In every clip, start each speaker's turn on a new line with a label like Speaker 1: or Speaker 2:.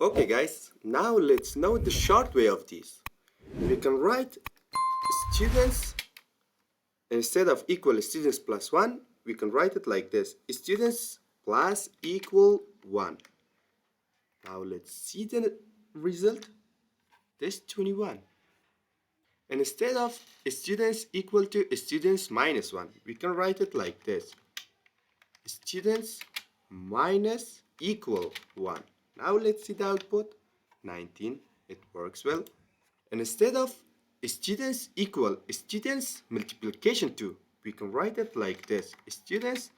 Speaker 1: Okay guys, now let's know the short way of this. We can write students instead of equal students plus 1, we can write it like this. Students plus equal 1. Now let's see the result. This 21. And instead of students equal to students minus 1, we can write it like this. Students minus equal 1. Now let's see the output. 19. It works well. And instead of students equal students multiplication 2, we can write it like this. Students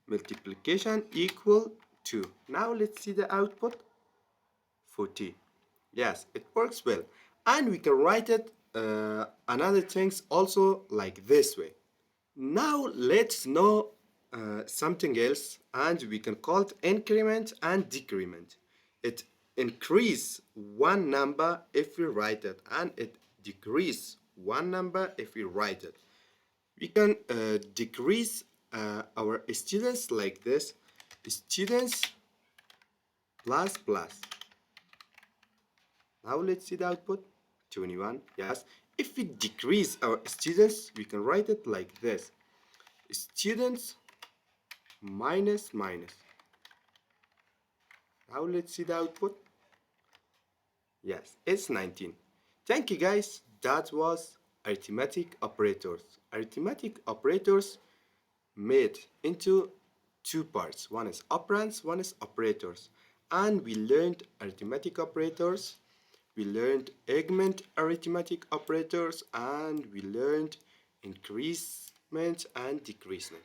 Speaker 1: multiplication equal 2. Now let's see the output. 40. Yes, it works well. And we can write it another things also like this way. Now let's know something else, and we can call it increment and decrement. It increase one number if we write it, and it decrease one number if we write it. We can decrease our students like this. Students plus plus. Now let's see the output. 21. Yes. If we decrease our students, we can write it like this. Students minus minus. Now let's see the output. Yes, it's 19. Thank you guys. That was arithmetic operators. Arithmetic operators made into two parts. One is operands, one is operators. And we learned arithmetic operators. We learned augment arithmetic operators, and we learned increasement and decreasement.